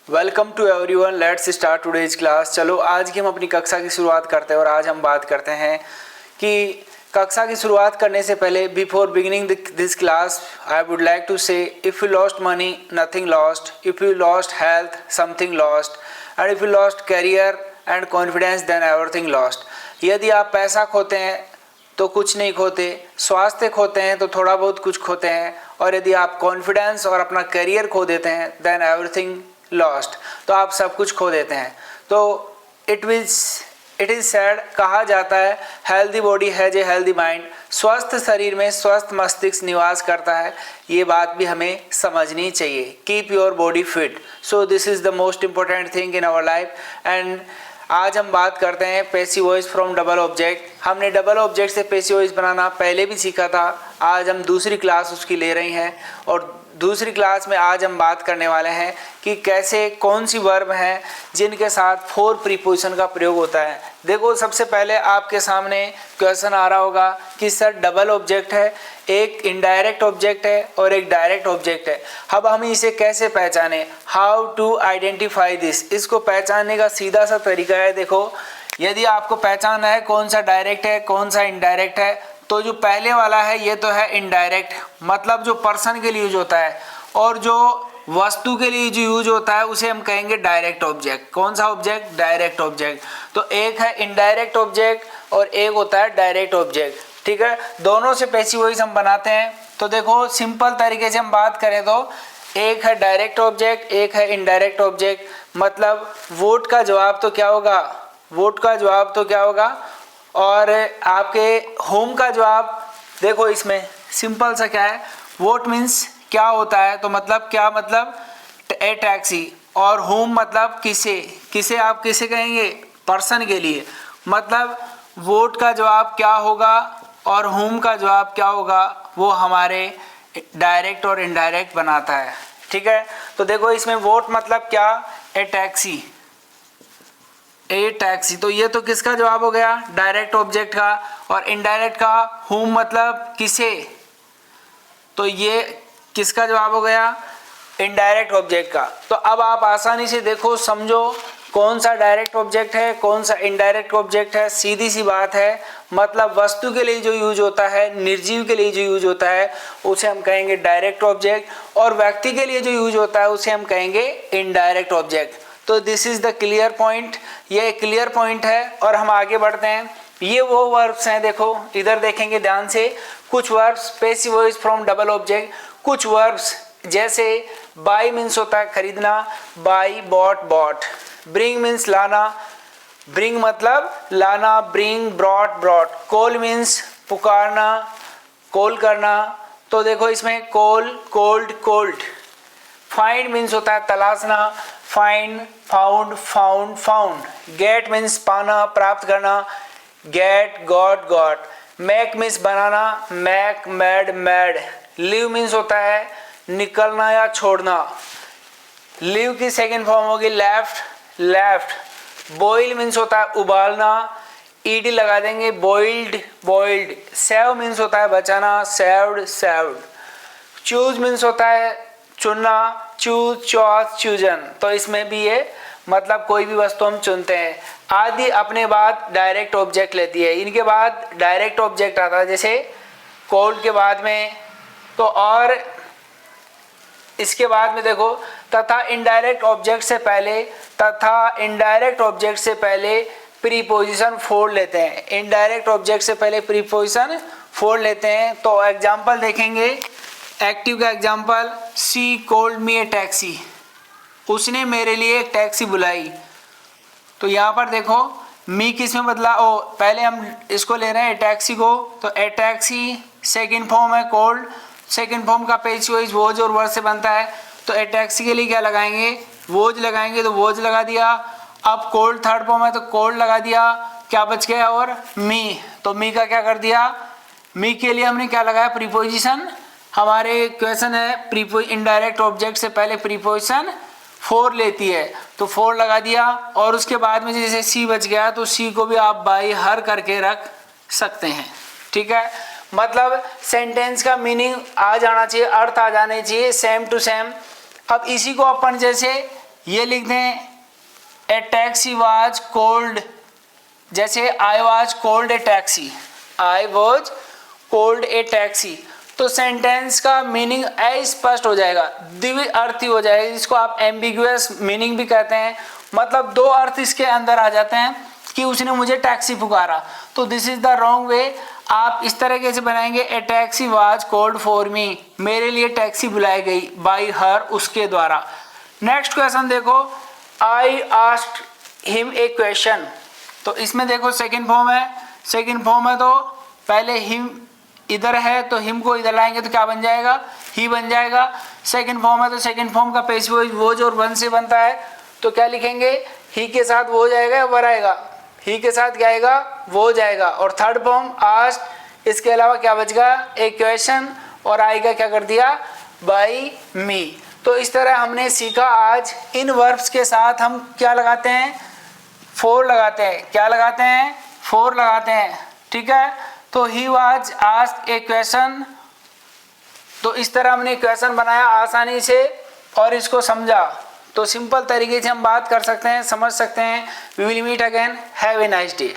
Welcome to everyone, let's start today's class. चलो आज की हम अपनी कक्षा की शुरुआत करते हैं और आज हम बात करते हैं कि कक्षा की शुरुआत करने से पहले before beginning this class I would like to say if you lost money nothing lost, if you lost health something lost and if you lost career and confidence then everything lost. यदि आप पैसा खोते हैं तो कुछ नहीं खोते, स्वास्थ्य खोते हैं तो थोड़ा बहुत कुछ खोते हैं, और यदि आप कॉन्फिडेंस और अपना करियर खो देते हैं देन एवरीथिंग लॉस्ट, तो आप सब कुछ खो देते हैं। तो इट इज़ सैड, कहा जाता है healthy body has a healthy mind, स्वस्थ शरीर में स्वस्थ मस्तिष्क निवास करता है। ये बात भी हमें समझनी चाहिए। Keep your body fit, so this is the most important thing in our life. And आज हम बात करते हैं passive voice from double object. हमने डबल ऑब्जेक्ट से पैसिव वॉइस बनाना पहले भी सीखा था, आज हम दूसरी क्लास उसकी ले रहे हैं। और दूसरी क्लास में आज हम बात करने वाले हैं कि कैसे कौन सी वर्ब हैं जिनके साथ फोर प्रीपोजिशन का प्रयोग होता है। देखो, सबसे पहले आपके सामने क्वेश्चन आ रहा होगा कि सर डबल ऑब्जेक्ट है, एक इनडायरेक्ट ऑब्जेक्ट है और एक डायरेक्ट ऑब्जेक्ट है, अब हम इसे कैसे पहचाने, हाउ टू आइडेंटिफाई दिस। इसको पहचानने का सीधा सा तरीका है। देखो, यदि आपको पहचानना है कौन सा डायरेक्ट है कौन सा इनडायरेक्ट है, तो जो पहले वाला है ये तो है इनडायरेक्ट, मतलब जो पर्सन के लिए यूज होता है, और जो वस्तु के लिए जो यूज होता है उसे हम कहेंगे डायरेक्ट ऑब्जेक्ट। कौन सा ऑब्जेक्ट? Direct object. तो एक है इनडायरेक्ट ऑब्जेक्ट और एक होता है डायरेक्ट ऑब्जेक्ट। ठीक है, दोनों से पैसिव वॉइस हम बनाते हैं। तो देखो, सिंपल तरीके से हम बात करें तो एक है डायरेक्ट ऑब्जेक्ट, एक है इनडायरेक्ट ऑब्जेक्ट। मतलब वोट का जवाब तो क्या होगा? वोट का जवाब तो क्या होगा? और आपके होम का जवाब देखो, इसमें सिंपल सा क्या है, वोट मीन्स क्या होता है, तो मतलब क्या, मतलब ए टैक्सी, और होम मतलब किसे, किसे आप किसे कहेंगे? पर्सन के लिए। मतलब वोट का जवाब क्या होगा और होम का जवाब क्या होगा, वो हमारे डायरेक्ट और इनडायरेक्ट बनाता है। ठीक है, तो देखो इसमें वोट मतलब क्या? ए टैक्सी, ए टैक्सी। तो ये तो किसका जवाब हो गया? डायरेक्ट ऑब्जेक्ट का। और इनडायरेक्ट का हुम मतलब किसे, तो ये किसका जवाब हो गया? इनडायरेक्ट ऑब्जेक्ट का। तो अब आप आसानी से देखो, समझो कौन सा डायरेक्ट ऑब्जेक्ट है कौन सा इनडायरेक्ट ऑब्जेक्ट है। सीधी सी बात है, मतलब वस्तु के लिए जो यूज होता है, निर्जीव के लिए जो यूज होता है उसे हम कहेंगे डायरेक्ट ऑब्जेक्ट, और व्यक्ति के लिए जो यूज होता है उसे हम कहेंगे इनडायरेक्ट ऑब्जेक्ट। तो this is the clear point, ये क्लियर पॉइंट है। और हम आगे बढ़ते हैं। ये वो वर्ब्स हैं, देखो इधर देखेंगे ध्यान से, कुछ verbs passive voice from double object, कुछ वर्ब्स जैसे बाई मीन्स होता है खरीदना, buy bought bought, bring means लाना, ब्रिंग मतलब लाना, bring brought brought, call means पुकारना, कॉल करना। तो देखो इसमें call, called, called, find means होता है तलाशना, find, found, found, found, get means पाना, प्राप्त करना, get, got, got, make means बनाना, make, made, made, leave means होता है निकलना या छोड़ना, लीव की सेकेंड फॉर्म होगी लेफ्ट, लेफ्ट, बॉइल मीन्स होता है उबालना, ईडी लगा देंगे, बॉइल्ड, बॉइल्ड, सेव मीन्स होता है बचाना, सेव्ड, सेव्ड, चूज मीन्स होता है चुनना, चूज, चॉइस, चूजन। तो इसमें भी ये मतलब कोई भी वस्तु हम चुनते हैं। आदि अपने बाद डायरेक्ट ऑब्जेक्ट लेती है, इनके बाद डायरेक्ट ऑब्जेक्ट आता है, जैसे कोल्ड के बाद में। तो और इसके बाद में देखो, तथा इनडायरेक्ट ऑब्जेक्ट से पहले, तथा इनडायरेक्ट ऑब्जेक्ट से पहले प्रीपोजिशन फोड़ लेते हैं। इनडायरेक्ट ऑब्जेक्ट से पहले प्रीपोजिशन फोड़ लेते हैं। तो एग्जांपल देखेंगे, एक्टिव का example, she called me A taxi, उसने मेरे लिए एक टैक्सी बुलाई। तो यहाँ पर देखो मी किस में बदला, ओ पहले हम इसको ले रहे हैं ए टैक्सी को, तो ए टैक्सी सेकंड फॉर्म है कॉल्ड, सेकंड फॉर्म का पैसिव वॉइस वोज और वर्ड से बनता है। तो ए टैक्सी के लिए क्या लगाएंगे? वोज लगाएंगे, तो वोज लगा दिया। अब कोल्ड थर्ड फॉर्म है तो कोल्ड लगा दिया, क्या बच गया? और मी, तो मी का क्या कर दिया? मी के लिए हमने क्या लगाया? प्रीपोजिशन। हमारे क्वेश्चन है इनडायरेक्ट ऑब्जेक्ट से पहले प्रीपोजिशन फोर लेती है, तो फोर लगा दिया। और उसके बाद में जैसे सी बच गया, तो सी को भी आप बाई हर करके रख सकते हैं। ठीक है, मतलब सेंटेंस का मीनिंग आ जाना चाहिए, अर्थ आ जाने चाहिए सेम टू सेम। अब इसी को अपन जैसे ये लिख दें ए टैक्सी वाज कॉल्ड, जैसे I was called a taxi, I was called a taxi, तो सेंटेंस का मीनिंग अस्पष्ट हो जाएगा, द्विअर्थी हो जाएगा, जिसको आप एम्बिगुअस मीनिंग भी कहते हैं। मतलब दो अर्थ इसके अंदर आ जाते हैं कि उसने मुझे टैक्सी पुकारा, तो this is the wrong way. आप इस तरीके से बनाएंगे a taxi was called for me, मेरे लिए टैक्सी बुलाई गई, बाय हर, उसके द्वारा। नेक्स्ट क्वेश्चन देखो, I asked him a question, तो इसमें देखो सेकंड फॉर्म है, सेकंड फॉर्म है तो पहले हिम इधर है तो हिम को इधर लाएंगे तो क्या बन जाएगा, ही बन जाएगा। सेकंड फॉर्म है तो सेकंड फॉर्म का पैसिव वॉज और वन से बनता है, तो क्या लिखेंगे, ही के साथ वो जाएगा या वर आएगा, ही के साथ क्या आएगा, वो जाएगा। और थर्ड फॉर्म आस्क्ड, इसके अलावा क्या बच गया, ए क्वेश्चन, और आएगा क्या कर दिया, बाय मी। तो इस तरह हमने सीखा आज इन वर्ब्स के साथ हम क्या लगाते हैं, फोर लगाते हैं, क्या लगाते हैं, फोर लगाते हैं, ठीक है। तो he was asked A question, तो इस तरह हमने क्वेश्चन बनाया आसानी से और इसको समझा, तो सिंपल तरीके से हम बात कर सकते हैं, समझ सकते हैं। We will meet again, have a nice day.